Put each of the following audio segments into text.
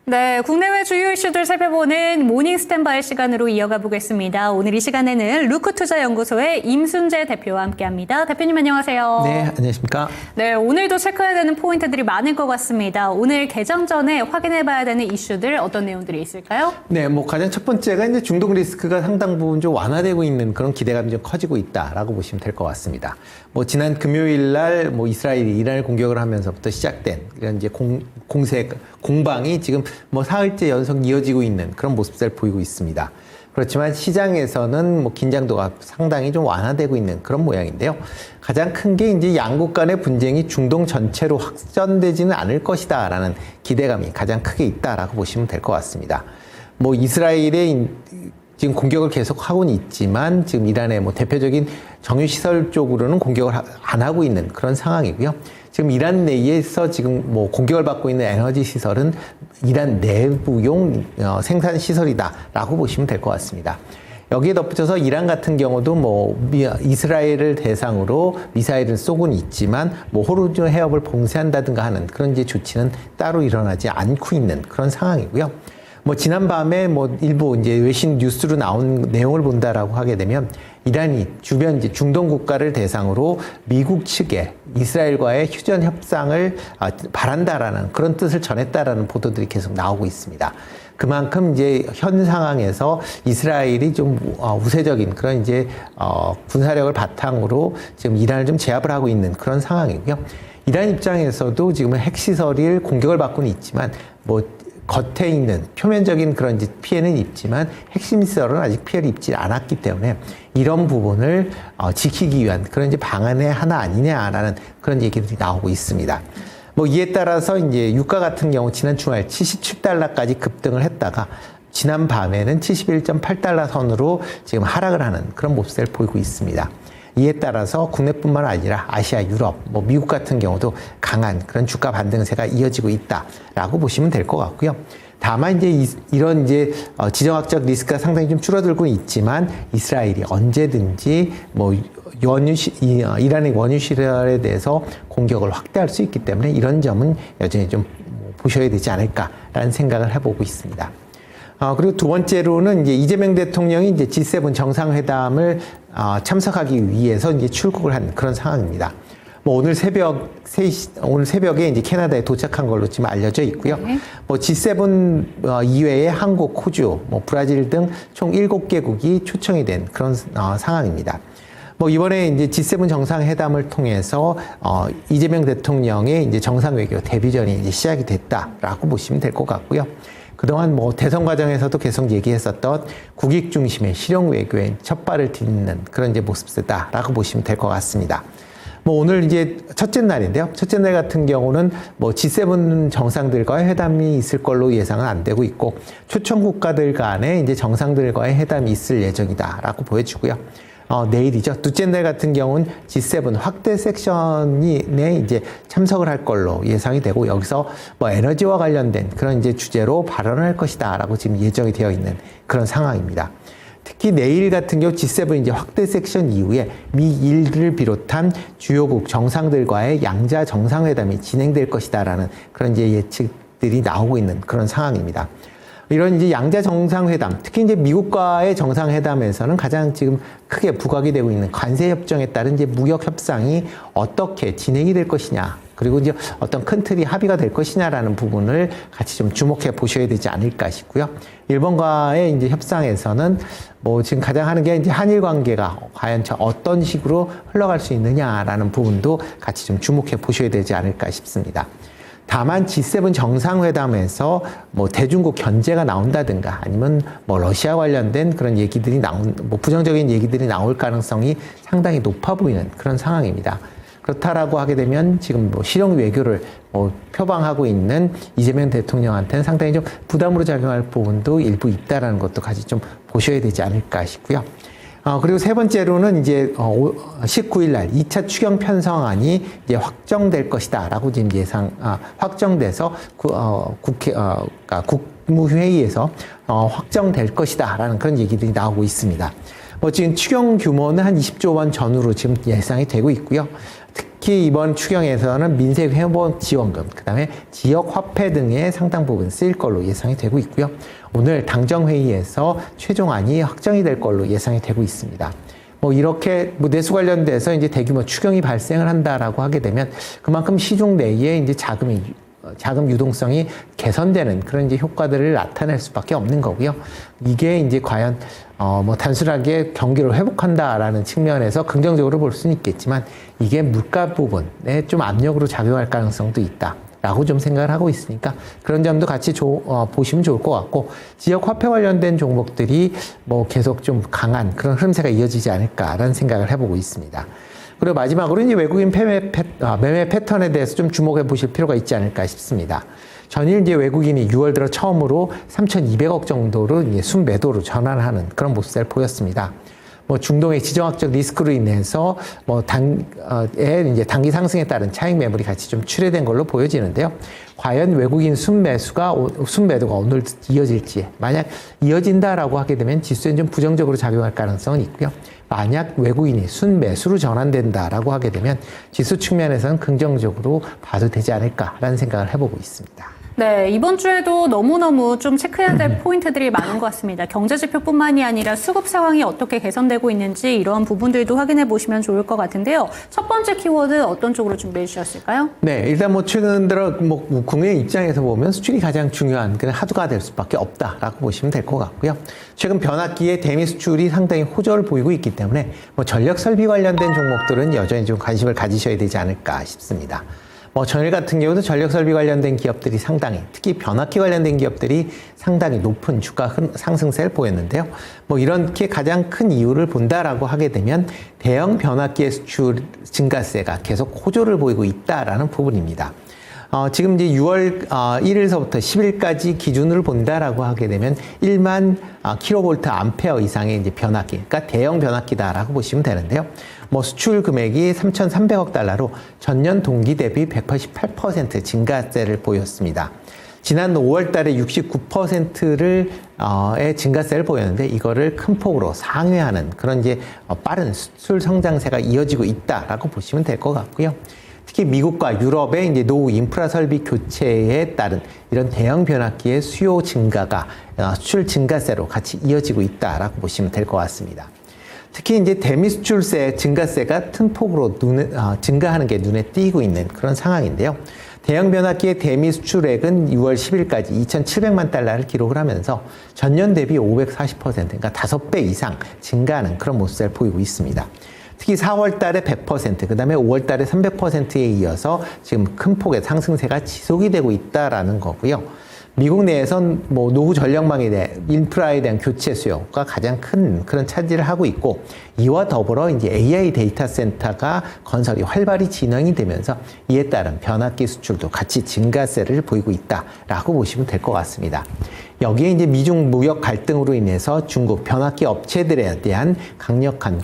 네, 국내외 주요 이슈들 살펴보는 모닝 스탠바이 시간으로 이어가 보겠습니다. 오늘 이 시간에는 루크투자연구소의 임순재 대표와 함께합니다. 대표님 안녕하세요. 네, 안녕하십니까? 네, 오늘도 체크해야 되는 포인트들이 많을 것 같습니다. 오늘 개장 전에 확인해봐야 되는 이슈들 어떤 내용들이 있을까요? 네, 가장 첫 번째가 이제 중동 리스크가 상당 부분 좀 완화되고 있는 그런 기대감이 좀 커지고 있다라고 보시면 될 것 같습니다. 지난 금요일 날 이스라엘이 이란을 공격을 하면서부터 시작된 이런 이제 공방이 지금 사흘째 연속 이어지고 있는 그런 모습을 보이고 있습니다. 그렇지만 시장에서는 긴장도가 상당히 좀 완화되고 있는 그런 모양인데요. 가장 큰 게 이제 양국 간의 분쟁이 중동 전체로 확전되지는 않을 것이다라는 기대감이 가장 크게 있다라고 보시면 될 것 같습니다. 이스라엘의 지금 공격을 계속 하고는 있지만 지금 이란의 대표적인 정유시설 쪽으로는 공격을 안 하고 있는 그런 상황이고요. 지금 이란 내에서 지금 공격을 받고 있는 에너지 시설은 이란 내부용 생산 시설이다라고 보시면 될 것 같습니다. 여기에 덧붙여서 이란 같은 경우도 이스라엘을 대상으로 미사일을 쏘고는 있지만 호르무즈 해협을 봉쇄한다든가 하는 그런 이제 조치는 따로 일어나지 않고 있는 그런 상황이고요. 지난밤에 일부 이제 외신 뉴스로 나온 내용을 본다라고 하게 되면 이란이 주변 이제 중동 국가를 대상으로 미국 측에 이스라엘과의 휴전 협상을 바란다라는 그런 뜻을 전했다라는 보도들이 계속 나오고 있습니다. 그만큼 이제 현 상황에서 이스라엘이 좀 우세적인 그런 이제 군사력을 바탕으로 지금 이란을 좀 제압을 하고 있는 그런 상황이고요. 이란 입장에서도 지금 핵시설이 공격을 받고는 있지만 겉에 있는 표면적인 그런 이제 피해는 입지만 핵심 시설은 아직 피해를 입지 않았기 때문에 이런 부분을 지키기 위한 그런 이제 방안의 하나 아니냐라는 그런 얘기들이 나오고 있습니다. 이에 따라서 이제 유가 같은 경우 지난 주말 77달러까지 급등을 했다가 지난 밤에는 71.8달러 선으로 지금 하락을 하는 그런 모습을 보이고 있습니다. 이에 따라서 국내뿐만 아니라 아시아, 유럽, 미국 같은 경우도 강한 그런 주가 반등세가 이어지고 있다라고 보시면 될 것 같고요. 다만 이제 이런 이제 지정학적 리스크가 상당히 좀 줄어들고 있지만 이스라엘이 언제든지 이란의 원유 시설에 대해서 공격을 확대할 수 있기 때문에 이런 점은 여전히 좀 보셔야 되지 않을까라는 생각을 해보고 있습니다. 그리고 두 번째로는 이제 이재명 대통령이 이제 G7 정상회담을 참석하기 위해서 이제 출국을 한 그런 상황입니다. 오늘 새벽에 이제 캐나다에 도착한 걸로 지금 알려져 있고요. 네. G7 이외에 한국, 호주, 브라질 등 총 7개국이 초청이 된 그런 상황입니다. 이번에 이제 G7 정상회담을 통해서 이재명 대통령의 이제 정상외교 데뷔전이 이제 시작이 됐다라고 보시면 될 것 같고요. 그동안 대선 과정에서도 계속 얘기했었던 국익 중심의 실용 외교에 첫 발을 딛는 그런 이제 모습이다라고 보시면 될 것 같습니다. 오늘 이제 첫째 날인데요. 첫째 날 같은 경우는 G7 정상들과의 회담이 있을 걸로 예상은 안 되고 있고 초청 국가들 간에 이제 정상들과의 회담이 있을 예정이다라고 보여지고요. 내일이죠. 둘째 날 같은 경우는 G7 확대 섹션에 이제 참석을 할 걸로 예상이 되고 여기서 에너지와 관련된 그런 이제 주제로 발언을 할 것이다라고 지금 예정이 되어 있는 그런 상황입니다. 특히 내일 같은 경우 G7 이제 확대 섹션 이후에 미일을 비롯한 주요국 정상들과의 양자 정상회담이 진행될 것이다라는 그런 이제 예측들이 나오고 있는 그런 상황입니다. 이런 이제 양자 정상회담, 특히 이제 미국과의 정상회담에서는 가장 지금 크게 부각이 되고 있는 관세 협정에 따른 이제 무역 협상이 어떻게 진행이 될 것이냐, 그리고 이제 어떤 큰 틀이 합의가 될 것이냐라는 부분을 같이 좀 주목해 보셔야 되지 않을까 싶고요. 일본과의 이제 협상에서는 지금 가장 하는 게 이제 한일 관계가 과연 어떤 식으로 흘러갈 수 있느냐라는 부분도 같이 좀 주목해 보셔야 되지 않을까 싶습니다. 다만 G7 정상회담에서 대중국 견제가 나온다든가 아니면 러시아 관련된 그런 얘기들이 부정적인 얘기들이 나올 가능성이 상당히 높아 보이는 그런 상황입니다. 그렇다라고 하게 되면 지금 실용 외교를 표방하고 있는 이재명 대통령한테는 상당히 좀 부담으로 작용할 부분도 일부 있다라는 것도 같이 좀 보셔야 되지 않을까 싶고요. 그리고 세 번째로는 이제 19일 날 2차 추경 편성안이 이제 확정될 것이다라고 지금 확정돼서 국무회의에서 확정될 것이다라는 그런 얘기들이 나오고 있습니다. 지금 추경 규모는 한 20조 원 전후로 지금 예상이 되고 있고요. 특히 특히 이번 추경에서는 민생 회복 지원금, 그다음에 지역 화폐 등의 상당 부분 쓰일 걸로 예상이 되고 있고요. 오늘 당정회의에서 최종안이 확정이 될 걸로 예상이 되고 있습니다. 뭐 이렇게 뭐 내수 관련돼서 이제 대규모 추경이 발생을 한다라고 하게 되면 그만큼 시중 내에 이제 자금 유동성이 개선되는 그런 이제 효과들을 나타낼 수밖에 없는 거고요. 이게 이제 과연 뭐 단순하게 경기를 회복한다라는 측면에서 긍정적으로 볼 수는 있겠지만 이게 물가 부분에 좀 압력으로 작용할 가능성도 있다라고 좀 생각을 하고 있으니까 그런 점도 같이 보시면 좋을 것 같고 지역 화폐 관련된 종목들이 뭐 계속 좀 강한 그런 흐름세가 이어지지 않을까라는 생각을 해보고 있습니다. 그리고 마지막으로 이제 외국인 매매 패턴에 대해서 좀 주목해 보실 필요가 있지 않을까 싶습니다. 전일 이제 외국인이 6월 들어 처음으로 3,200억 정도로 이제 순매도로 전환하는 그런 모습을 보였습니다. 뭐 중동의 지정학적 리스크로 인해서 뭐 이제 단기 상승에 따른 차익 매물이 같이 좀 출회된 걸로 보여지는데요. 과연 외국인 순매도가 오늘 이어질지, 만약 이어진다라고 하게 되면 지수에 좀 부정적으로 작용할 가능성은 있고요. 만약 외국인이 순매수로 전환된다라고 하게 되면 지수 측면에서는 긍정적으로 봐도 되지 않을까라는 생각을 해보고 있습니다. 네, 이번 주에도 너무너무 좀 체크해야 될 포인트들이 많은 것 같습니다. 경제지표뿐만이 아니라 수급 상황이 어떻게 개선되고 있는지 이러한 부분들도 확인해 보시면 좋을 것 같은데요. 첫 번째 키워드 어떤 쪽으로 준비해 주셨을까요? 네, 일단 뭐 최근 들어 뭐 국내 입장에서 보면 수출이 가장 중요한 그런 하두가 될 수밖에 없다라고 보시면 될 것 같고요. 최근 변압기의 대미 수출이 상당히 호조를 보이고 있기 때문에 뭐 전력 설비 관련된 종목들은 여전히 좀 관심을 가지셔야 되지 않을까 싶습니다. 뭐 전일 같은 경우도 전력 설비 관련된 기업들이 상당히, 특히 변압기 관련된 기업들이 상당히 높은 주가 상승세를 보였는데요. 뭐 이렇게 가장 큰 이유를 본다라고 하게 되면 대형 변압기의 수출 증가세가 계속 호조를 보이고 있다라는 부분입니다. 지금 이제 6월 1일서부터 10일까지 기준으로 본다라고 하게 되면 1만 킬로볼트 암페어 이상의 이제 변압기, 그러니까 대형 변압기다라고 보시면 되는데요. 뭐 수출 금액이 3,300억 달러로 전년 동기 대비 188% 증가세를 보였습니다. 지난 5월 달에 69%의 증가세를 보였는데 이거를 큰 폭으로 상회하는 그런 이제 빠른 수출 성장세가 이어지고 있다라고 보시면 될 것 같고요. 특히 미국과 유럽의 이제 노후 인프라 설비 교체에 따른 이런 대형 변압기의 수요 증가가 수출 증가세로 같이 이어지고 있다라고 보시면 될 것 같습니다. 특히 이제 대미 수출세 증가세가 큰 폭으로 증가하는 게 눈에 띄고 있는 그런 상황인데요. 대형 변압기의 대미 수출액은 6월 10일까지 2,700만 달러를 기록을 하면서 전년 대비 540%, 그러니까 5배 이상 증가하는 그런 모습을 보이고 있습니다. 특히 4월 달에 100%, 그 다음에 5월 달에 300%에 이어서 지금 큰 폭의 상승세가 지속이 되고 있다라는 거고요. 미국 내에선 뭐 노후 전력망에 대한 인프라에 대한 교체 수요가 가장 큰 그런 차지를 하고 있고 이와 더불어 이제 AI 데이터 센터가 건설이 활발히 진행이 되면서 이에 따른 변압기 수출도 같이 증가세를 보이고 있다라고 보시면 될 것 같습니다. 여기에 이제 미중 무역 갈등으로 인해서 중국 변압기 업체들에 대한 강력한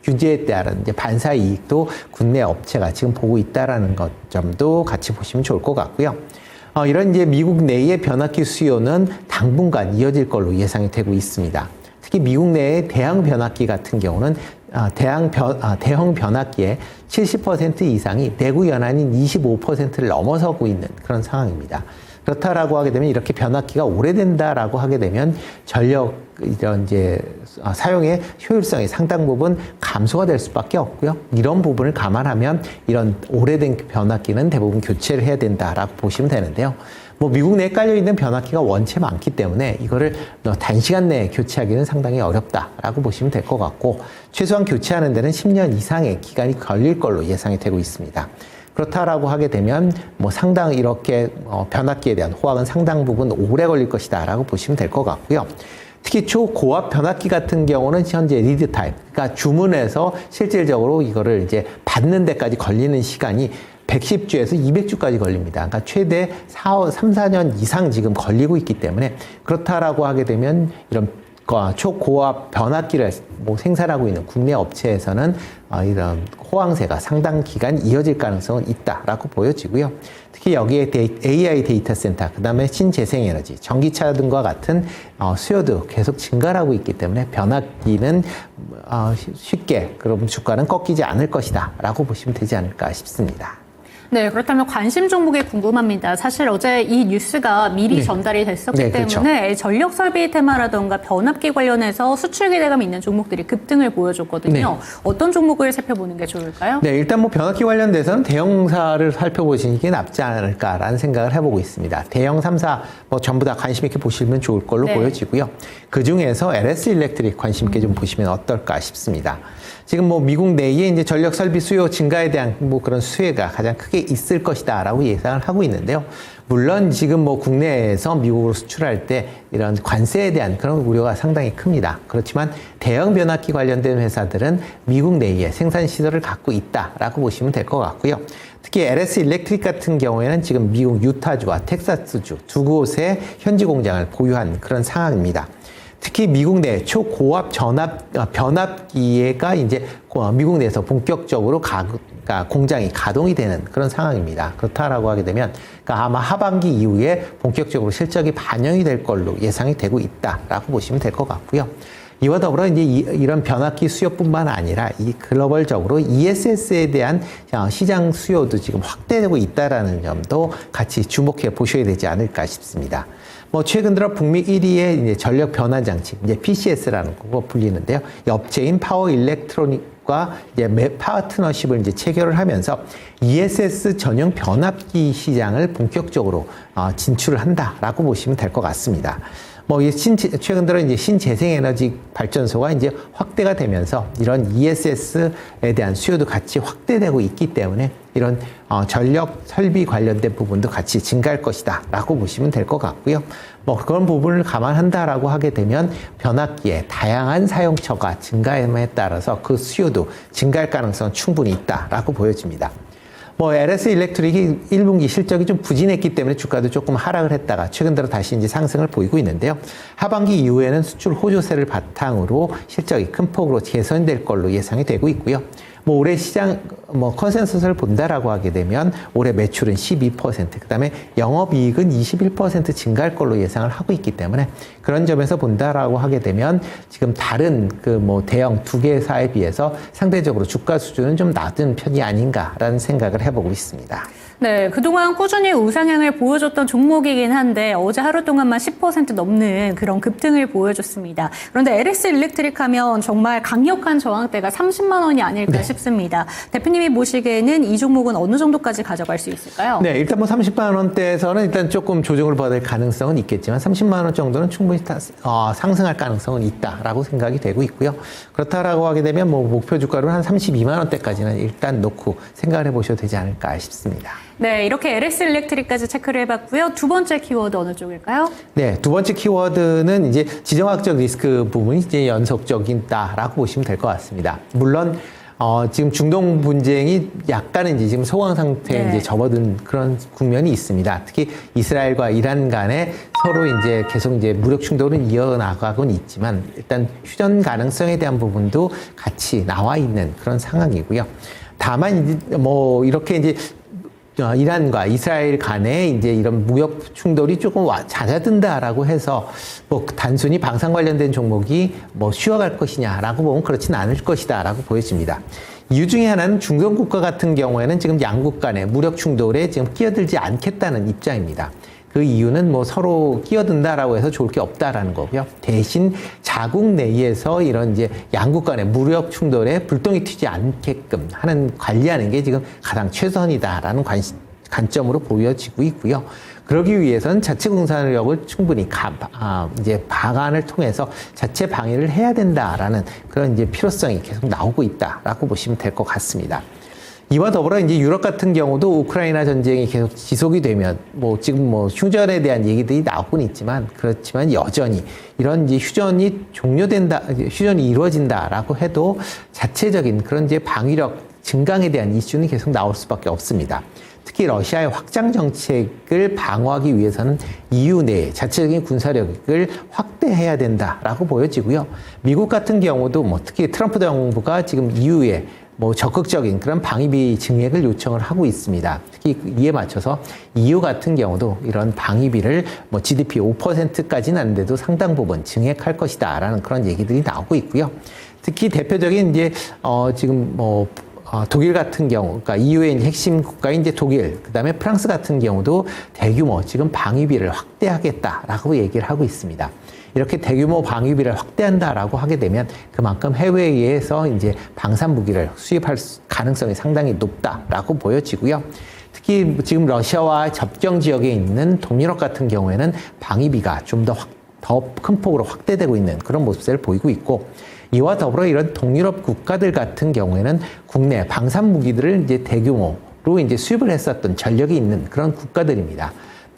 규제에 따른 이제 반사 이익도 국내 업체가 지금 보고 있다라는 것 점도 같이 보시면 좋을 것 같고요. 이런 이제 미국 내의 변압기 수요는 당분간 이어질 걸로 예상이 되고 있습니다. 특히 미국 내의 대형 변압기 같은 경우는 대형 변압기의 70% 이상이 내구 연한인 25%를 넘어서고 있는 그런 상황입니다. 그렇다라고 하게 되면 이렇게 변압기가 오래된다라고 하게 되면 전력 이런 이제 사용의 효율성이 상당 부분 감소가 될 수밖에 없고요. 이런 부분을 감안하면 이런 오래된 변압기는 대부분 교체를 해야 된다라고 보시면 되는데요. 뭐 미국 내에 깔려 있는 변압기가 원체 많기 때문에 이거를 단시간 내에 교체하기는 상당히 어렵다라고 보시면 될 것 같고 최소한 교체하는 데는 10년 이상의 기간이 걸릴 걸로 예상이 되고 있습니다. 그렇다라고 하게 되면 뭐 상당히 이렇게 변압기에 대한 호황은 상당 부분 오래 걸릴 것이다라고 보시면 될 것 같고요. 특히 초고압 변압기 같은 경우는 현재 리드 타임, 그러니까 주문해서 실질적으로 이거를 이제 받는 데까지 걸리는 시간이 110주에서 200주까지 걸립니다. 그러니까 최대 3, 4년 이상 지금 걸리고 있기 때문에 그렇다라고 하게 되면 이런 초고압 변압기를 뭐 생산하고 있는 국내 업체에서는 이런 호황세가 상당 기간 이어질 가능성은 있다라고 보여지고요. 특히 여기에 AI 데이터 센터, 그 다음에 신재생에너지, 전기차 등과 같은 수요도 계속 증가하고 있기 때문에 변압기는 쉽게 그럼 주가는 꺾이지 않을 것이다 라고 보시면 되지 않을까 싶습니다. 네, 그렇다면 관심 종목이 궁금합니다. 사실 어제 이 뉴스가 미리 전달이 됐었기 때문에 전력 설비 테마라던가 변압기 관련해서 수출 기대감 있는 종목들이 급등을 보여줬거든요. 네. 어떤 종목을 살펴보는 게 좋을까요? 네, 일단 뭐 변압기 관련돼서는 대형사를 살펴보시는 게 낫지 않을까라는 생각을 해보고 있습니다. 대형 3사 뭐 전부 다 관심 있게 보시면 좋을 걸로 보여지고요. 그 중에서 LS 일렉트릭 관심 있게 좀 보시면 어떨까 싶습니다. 지금 뭐 미국 내에 이제 전력 설비 수요 증가에 대한 뭐 그런 수혜가 가장 크게 있을 것이다라고 예상을 하고 있는데요. 물론 지금 뭐 국내에서 미국으로 수출할 때 이런 관세에 대한 그런 우려가 상당히 큽니다. 그렇지만 대형 변압기 관련된 회사들은 미국 내에 생산 시설을 갖고 있다라고 보시면 될 것 같고요. 특히 LS 일렉트릭 같은 경우에는 지금 미국 유타주와 텍사스주 두 곳에 현지 공장을 보유한 그런 상황입니다. 특히 미국 내 초고압 변압기가 이제 미국 내에서 본격적으로 공장이 가동이 되는 그런 상황입니다. 그렇다라고 하게 되면 아마 하반기 이후에 본격적으로 실적이 반영이 될 걸로 예상이 되고 있다라고 보시면 될 것 같고요. 이와 더불어 이제 이런 변압기 수요뿐만 아니라 이 글로벌적으로 ESS에 대한 시장 수요도 지금 확대되고 있다라는 점도 같이 주목해 보셔야 되지 않을까 싶습니다. 뭐 최근 들어 북미 1위의 이제 전력 변환 장치, 이제 PCS라는 거 불리는데요. 업체인 파워 일렉트로닉과 이제 파트너십을 이제 체결을 하면서 ESS 전용 변압기 시장을 본격적으로 진출을 한다라고 보시면 될 것 같습니다. 뭐 최근 들어 이제 신재생에너지 발전소가 이제 확대가 되면서 이런 ESS에 대한 수요도 같이 확대되고 있기 때문에 이런 전력 설비 관련된 부분도 같이 증가할 것이다라고 보시면 될 것 같고요. 뭐 그런 부분을 감안한다라고 하게 되면 변압기의 다양한 사용처가 증가함에 따라서 그 수요도 증가할 가능성은 충분히 있다라고 보여집니다. 뭐 LS 일렉트릭이 1분기 실적이 좀 부진했기 때문에 주가도 조금 하락을 했다가 최근 들어 다시 이제 상승을 보이고 있는데요. 하반기 이후에는 수출 호조세를 바탕으로 실적이 큰 폭으로 개선될 걸로 예상이 되고 있고요. 뭐 올해 시장 컨센서스를 본다라고 하게 되면 올해 매출은 12%, 그다음에 영업이익은 21% 증가할 걸로 예상을 하고 있기 때문에 그런 점에서 본다라고 하게 되면 지금 다른 대형 두 개사에 비해서 상대적으로 주가 수준은 좀 낮은 편이 아닌가라는 생각을 해보고 있습니다. 네, 그동안 꾸준히 우상향을 보여줬던 종목이긴 한데 어제 하루 동안만 10% 넘는 그런 급등을 보여줬습니다. 그런데 LS 일렉트릭 하면 정말 강력한 저항대가 30만 원이 아닐까 싶습니다. 대표님이 보시기에는 이 종목은 어느 정도까지 가져갈 수 있을까요? 네, 일단 뭐 30만 원대에서는 일단 조금 조정을 받을 가능성은 있겠지만 30만 원 정도는 충분히 상승할 가능성은 있다라고 생각이 되고 있고요. 그렇다라고 하게 되면 뭐 목표 주가로 한 32만 원대까지는 일단 놓고 생각을 해보셔도 되지 않을까 싶습니다. 네, 이렇게 LS 일렉트릭까지 체크를 해봤고요. 두 번째 키워드 어느 쪽일까요? 네, 두 번째 키워드는 이제 지정학적 리스크 부분이 이제 연속적이다라고 보시면 될 것 같습니다. 물론 지금 중동 분쟁이 약간은 이제 지금 소강 상태에 이제 접어든 그런 국면이 있습니다. 특히 이스라엘과 이란 간에 서로 이제 계속 이제 무력 충돌은 이어나가고는 있지만 일단 휴전 가능성에 대한 부분도 같이 나와 있는 그런 상황이고요. 다만 뭐 이렇게 이제 이란과 이스라엘 간에 이제 이런 무역 충돌이 조금 잦아든다라고 해서 뭐 단순히 방산 관련된 종목이 뭐 쉬어갈 것이냐라고 보면 그렇지는 않을 것이다라고 보여집니다. 이유 중에 하나는 중동 국가 같은 경우에는 지금 양국 간의 무력 충돌에 지금 끼어들지 않겠다는 입장입니다. 그 이유는 뭐 서로 끼어든다라고 해서 좋을 게 없다라는 거고요. 대신 자국 내에서 이런 이제 양국 간의 무력 충돌에 불똥이 튀지 않게끔 관리하는 게 지금 가장 최선이다라는 관점으로 보여지고 있고요. 그러기 위해서는 자체 공산력을 충분히 이제 방안을 통해서 자체 방해를 해야 된다라는 그런 이제 필요성이 계속 나오고 있다라고 보시면 될 것 같습니다. 이와 더불어 이제 유럽 같은 경우도 우크라이나 전쟁이 계속 지속이 되면 지금 휴전에 대한 얘기들이 나오고는 있지만 그렇지만 여전히 이런 이제 휴전이 이루어진다라고 해도 자체적인 그런 이제 방위력 증강에 대한 이슈는 계속 나올 수밖에 없습니다. 특히 러시아의 확장 정책을 방어하기 위해서는 EU 내에 자체적인 군사력을 확대해야 된다라고 보여지고요. 미국 같은 경우도 뭐 특히 트럼프 정부가 지금 EU에 뭐 적극적인 그런 방위비 증액을 요청을 하고 있습니다. 특히 이에 맞춰서 EU 같은 경우도 이런 방위비를 뭐 GDP 5%까지는 안 돼도 상당 부분 증액할 것이다라는 그런 얘기들이 나오고 있고요. 특히 대표적인 이제 지금 뭐 독일 같은 경우, 그러니까 EU의 핵심 국가인 이제 독일, 그다음에 프랑스 같은 경우도 대규모 지금 방위비를 확대하겠다라고 얘기를 하고 있습니다. 이렇게 대규모 방위비를 확대한다라고 하게 되면 그만큼 해외에서 이제 방산 무기를 수입할 가능성이 상당히 높다라고 보여지고요. 특히 지금 러시아와 접경 지역에 있는 동유럽 같은 경우에는 방위비가 좀 더 큰 폭으로 확대되고 있는 그런 모습을 보이고 있고, 이와 더불어 이런 동유럽 국가들 같은 경우에는 국내 방산 무기들을 이제 대규모로 이제 수입을 했었던 전력이 있는 그런 국가들입니다.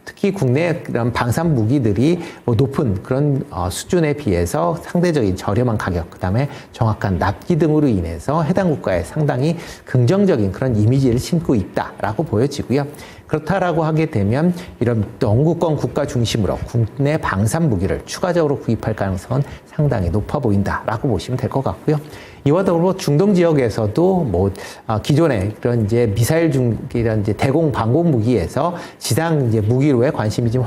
특히 국내 그런 방산 무기들이 높은 그런 수준에 비해서 상대적인 저렴한 가격, 그다음에 정확한 납기 등으로 인해서 해당 국가에 상당히 긍정적인 그런 이미지를 심고 있다라고 보여지고요. 그렇다라고 하게 되면 이런 영구권 국가 중심으로 국내 방산 무기를 추가적으로 구입할 가능성은 상당히 높아 보인다라고 보시면 될 것 같고요. 이와 더불어 중동 지역에서도 뭐 기존의 그런 이제 미사일 이런 이제 대공 방공 무기에서 지상 이제 무기로의 관심이 좀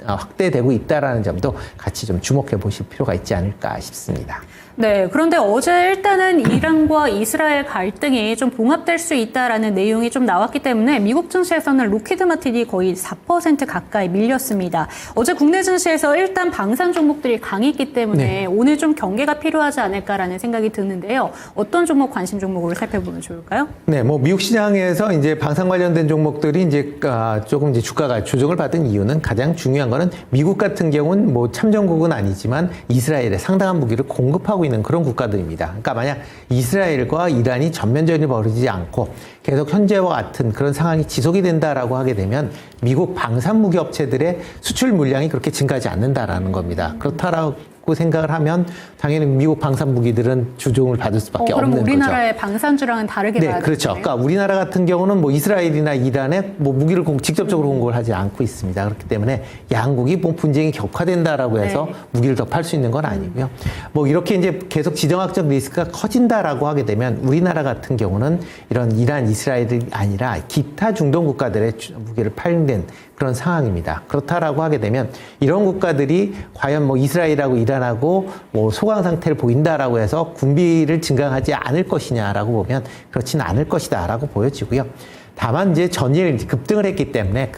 확대되고 있다라는 점도 같이 좀 주목해 보실 필요가 있지 않을까 싶습니다. 네, 그런데 어제 일단은 이란과 이스라엘 갈등이 좀 봉합될 수 있다라는 내용이 좀 나왔기 때문에 미국 증시에서는 로키드 마틴이 거의 4% 가까이 밀렸습니다. 어제 국내 증시에서 일단 방산 종목들이 강했기 때문에 오늘 좀 경계가 필요하지 않을까라는 생각이 드는데요. 어떤 종목 관심 종목으로 살펴보면 좋을까요? 네, 뭐 미국 시장에서 이제 방산 관련된 종목들이 이제 조금 이제 주가가 조정을 받은 이유는 가장 중요한 거는 미국 같은 경우는 뭐 참전국은 아니지만 이스라엘에 상당한 무기를 공급하고 있는 그런 국가들입니다. 그러니까 만약 이스라엘과 이란이 전면전이 벌어지지 않고 계속 현재와 같은 그런 상황이 지속이 된다라고 하게 되면 미국 방산 무기 업체들의 수출 물량이 그렇게 증가하지 않는다라는 겁니다. 그렇다라고 생각을 하면 당연히 미국 방산 무기들은 주종을 받을 수밖에 없는 거죠. 그럼 우리나라의 방산주랑은 다르게 봐야 되겠네요. 그렇죠. 그러니까 우리나라 같은 경우는 뭐 이스라엘이나 이란에 뭐 무기를 직접적으로 공급을 하지 않고 있습니다. 그렇기 때문에 양국이 뭐 분쟁이 격화된다라고 해서 무기를 더 팔 수 있는 건 아니고요. 뭐 이렇게 이제 계속 지정학적 리스크가 커진다라고 하게 되면 우리나라 같은 경우는 이런 이란, 이스라엘이 아니라 기타 중동 국가들의 무기를 팔는 그런 상황입니다. 그렇다라고 하게 되면 이런 국가들이 과연 뭐 이스라엘하고 이란하고 뭐 소강 상태를 보인다라고 해서 군비를 증강하지 않을 것이냐라고 보면 그렇지는 않을 것이다라고 보여지고요. 다만 이제 전일 급등을 했기 때문에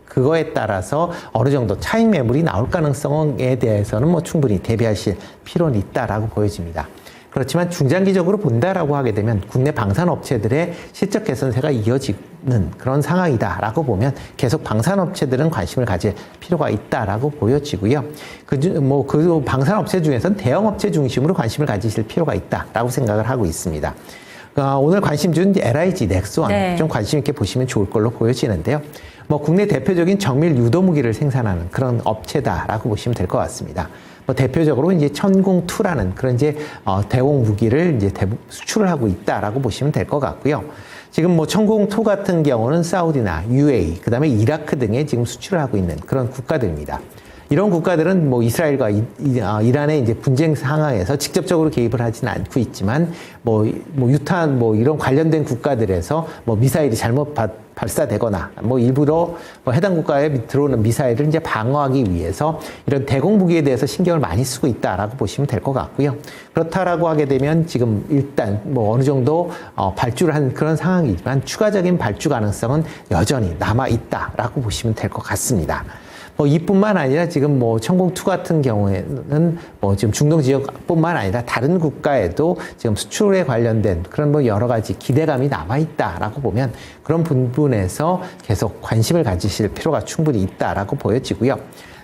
그거에 따라서 어느 정도 차익 매물이 나올 가능성에 대해서는 뭐 충분히 대비하실 필요는 있다라고 보여집니다. 그렇지만 중장기적으로 본다라고 하게 되면 국내 방산업체들의 실적 개선세가 이어지는 그런 상황이다라고 보면 계속 방산업체들은 관심을 가질 필요가 있다라고 보여지고요. 그 방산업체 중에서는 대형업체 중심으로 관심을 가지실 필요가 있다라고 생각을 하고 있습니다. 오늘 관심 준 LIG 넥스원 좀 관심 있게 보시면 좋을 걸로 보여지는데요. 뭐 국내 대표적인 정밀 유도 무기를 생산하는 그런 업체다라고 보시면 될 것 같습니다. 뭐 대표적으로 이제 천공2라는 그런 이제 대공 무기를 이제 수출을 하고 있다라고 보시면 될 것 같고요. 지금 뭐 천공2 같은 경우는 사우디나 UAE, 그다음에 이라크 등에 지금 수출을 하고 있는 그런 국가들입니다. 이런 국가들은 뭐 이스라엘과 이란의 이제 분쟁 상황에서 직접적으로 개입을 하지는 않고 있지만 뭐 유탄 뭐 이런 관련된 국가들에서 뭐 미사일이 잘못 발사되거나 뭐 일부러 뭐 해당 국가에 들어오는 미사일을 이제 방어하기 위해서 이런 대공 무기에 대해서 신경을 많이 쓰고 있다라고 보시면 될 것 같고요. 그렇다라고 하게 되면 지금 일단 뭐 어느 정도 발주를 한 그런 상황이지만 추가적인 발주 가능성은 여전히 남아 있다라고 보시면 될 것 같습니다. 뭐 이뿐만 아니라 지금 뭐 천공2 같은 경우에는 뭐 지금 중동 지역뿐만 아니라 다른 국가에도 지금 수출에 관련된 그런 뭐 여러 가지 기대감이 남아 있다라고 보면 그런 부분에서 계속 관심을 가지실 필요가 충분히 있다라고 보여지고요.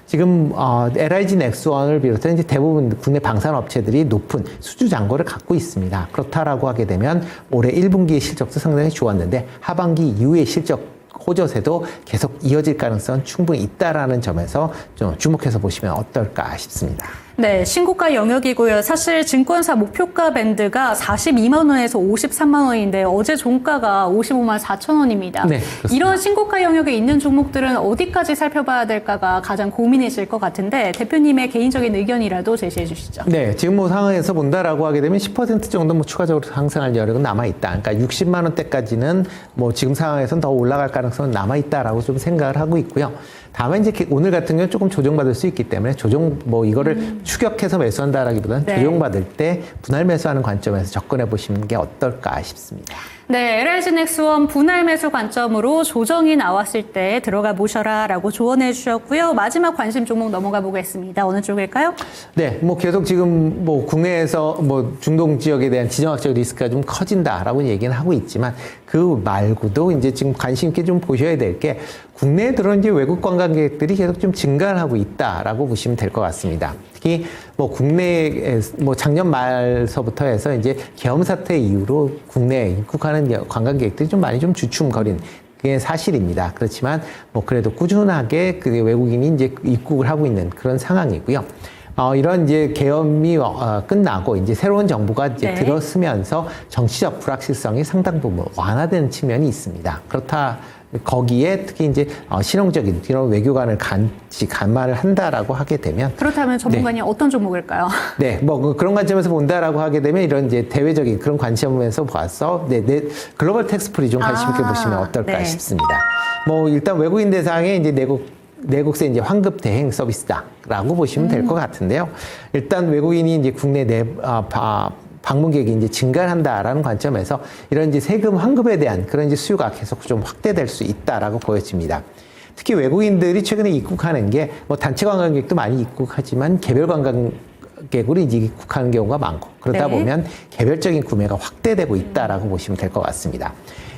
지금 LIG 넥스원을 비롯해 이제 대부분 국내 방산 업체들이 높은 수주 잔고를 갖고 있습니다. 그렇다라고 하게 되면 올해 1분기의 실적도 상당히 좋았는데 하반기 이후의 실적 호조세도 계속 이어질 가능성은 충분히 있다라는 점에서 좀 주목해서 보시면 어떨까 싶습니다. 네, 신고가 영역이고요. 사실 증권사 목표가 밴드가 42만 원에서 53만 원인데 어제 종가가 55만 4천 원입니다. 네, 그렇습니다. 이런 신고가 영역에 있는 종목들은 어디까지 살펴봐야 될까가 가장 고민이실 것 같은데 대표님의 개인적인 의견이라도 제시해 주시죠. 네, 지금 뭐 상황에서 본다라고 하게 되면 10% 정도 뭐 추가적으로 상승할 여력은 남아 있다. 그러니까 60만 원대까지는 뭐 지금 상황에서는 더 올라갈 가능성은 남아 있다라고 좀 생각을 하고 있고요. 다만 이제 오늘 같은 경우는 조금 조정받을 수 있기 때문에 뭐 이거를 추격해서 매수한다라기보다는 네. 조정받을 때 분할 매수하는 관점에서 접근해 보시는 게 어떨까 싶습니다. 네, LIG 넥스원 분할 매수 관점으로 조정이 나왔을 때 들어가 보셔라라고 조언해 주셨고요. 마지막 관심 종목 넘어가 보겠습니다. 어느 쪽일까요? 네, 뭐 계속 지금 뭐 국내에서 뭐 중동 지역에 대한 지정학적 리스크가 좀 커진다라고 얘기는 하고 있지만 그 말고도 이제 지금 관심 있게 좀 보셔야 될 게 국내에 들어온 이제 외국 관광객들이 계속 좀 증가를 하고 있다라고 보시면 될 것 같습니다. 특히 뭐 국내에 뭐 작년 말서부터 해서 이제 계엄 사태 이후로 국내에 입국하는 관광객들이 좀 많이 좀 주춤거린 그게 사실입니다. 그렇지만 뭐 그래도 꾸준하게 그 외국인이 이제 입국을 하고 있는 그런 상황이고요. 이런 이제 계엄이 끝나고 이제 새로운 정부가 이제 네. 들어서면서 정치적 불확실성이 상당 부분 완화되는 측면이 있습니다. 그렇다. 거기에 특히 이제 실용적인 이런 외교관을 같이 감안을 한다라고 하게 되면 그렇다면 전문가님 어떤 종목일까요? 네, 뭐 그런 관점에서 본다라고 하게 되면 이런 이제 대외적인 그런 관점에서 봐서 글로벌 텍스프리 좀 관심 있게 보시면 어떨까 네. 싶습니다. 뭐 일단 외국인 대상의 이제 내국세 이제 환급 대행 서비스다라고 보시면 될 것 같은데요. 일단 외국인이 이제 국내 방문객이 이제 증가를 한다라는 관점에서 이런 이제 세금 환급에 대한 그런 이제 수요가 계속 좀 확대될 수 있다라고 보여집니다. 특히 외국인들이 최근에 입국하는 게 뭐 단체 관광객도 많이 입국하지만 개별 관광객으로 이제 입국하는 경우가 많고 그러다 네. 보면 개별적인 구매가 확대되고 있다라고 보시면 될 것 같습니다.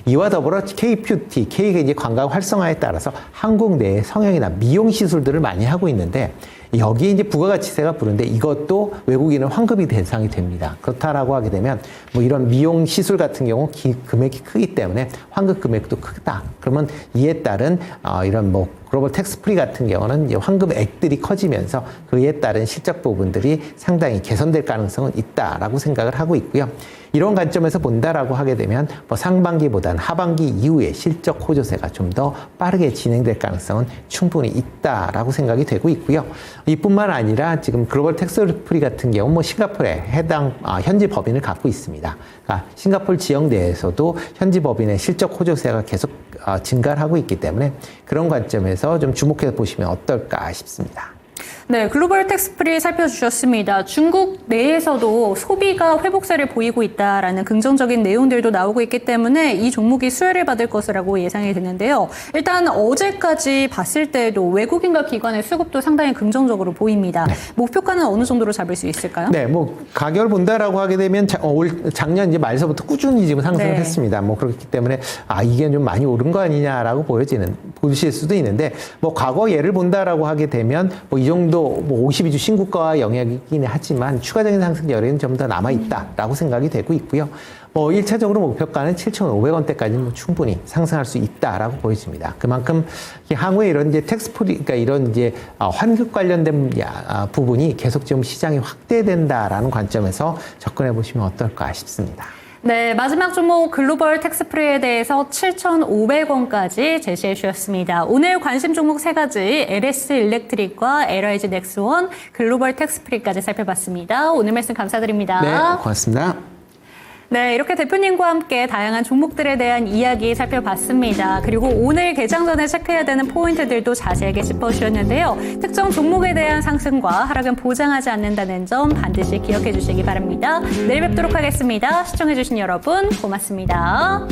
이와 더불어 K-뷰티, K가 이제 관광 활성화에 따라서 한국 내에 성형이나 미용 시술들을 많이 하고 있는데 여기에 이제 부가가치세가 부른데 이것도 외국인은 환급이 대상이 됩니다. 그렇다라고 하게 되면 뭐 이런 미용 시술 같은 경우 금액이 크기 때문에 환급 금액도 크다. 그러면 이에 따른 이런 뭐 글로벌 텍스프리 같은 경우는 이제 환급액들이 커지면서 그에 따른 실적 부분들이 상당히 개선될 가능성은 있다라고 생각을 하고 있고요. 이런 관점에서 본다라고 하게 되면 뭐 상반기보다는 하반기 이후에 실적 호조세가 좀 더 빠르게 진행될 가능성은 충분히 있다라고 생각이 되고 있고요. 이뿐만 아니라 지금 글로벌 텍스프리 같은 경우 뭐 싱가포르에 해당 현지 법인을 갖고 있습니다. 그러니까 싱가포르 지역 내에서도 현지 법인의 실적 호조세가 계속 증가를 하고 있기 때문에 그런 관점에서 좀 주목해서 보시면 어떨까 싶습니다. 네, 글로벌 텍스프리 살펴주셨습니다. 중국 내에서도 소비가 회복세를 보이고 있다라는 긍정적인 내용들도 나오고 있기 때문에 이 종목이 수혜를 받을 것이라고 예상이 되는데요. 일단 어제까지 봤을 때도 외국인과 기관의 수급도 상당히 긍정적으로 보입니다. 네. 목표가는 어느 정도로 잡을 수 있을까요? 네, 뭐 가격을 본다라고 하게 되면 작년 이제 말서부터 꾸준히 지금 상승을 네. 했습니다. 뭐 그렇기 때문에 이게 좀 많이 오른 거 아니냐라고 보실 수도 있는데 뭐 과거 예를 본다라고 하게 되면 뭐 이 정도 뭐 52주 신고가 영역이긴 하지만 추가적인 상승 여력은 좀 더 남아 있다라고 생각이 되고 있고요. 뭐 1차적으로 목표가는 7,500원대까지는 뭐 충분히 상승할 수 있다라고 보여집니다. 그만큼 향후에 이런 이제 텍스프리, 그러니까 이런 이제 환급 관련된 부분이 계속 좀 시장이 확대된다라는 관점에서 접근해 보시면 어떨까 싶습니다. 네, 마지막 종목 글로벌 텍스프리에 대해서 7,500원까지 제시해 주셨습니다. 오늘 관심 종목 3가지 LS 일렉트릭과 LIG 넥스원, 글로벌 텍스프리까지 살펴봤습니다. 오늘 말씀 감사드립니다. 네, 고맙습니다. 네, 이렇게 대표님과 함께 다양한 종목들에 대한 이야기 살펴봤습니다. 그리고 오늘 개장 전에 체크해야 되는 포인트들도 자세하게 짚어주셨는데요. 특정 종목에 대한 상승과 하락은 보장하지 않는다는 점 반드시 기억해 주시기 바랍니다. 내일 뵙도록 하겠습니다. 시청해 주신 여러분 고맙습니다.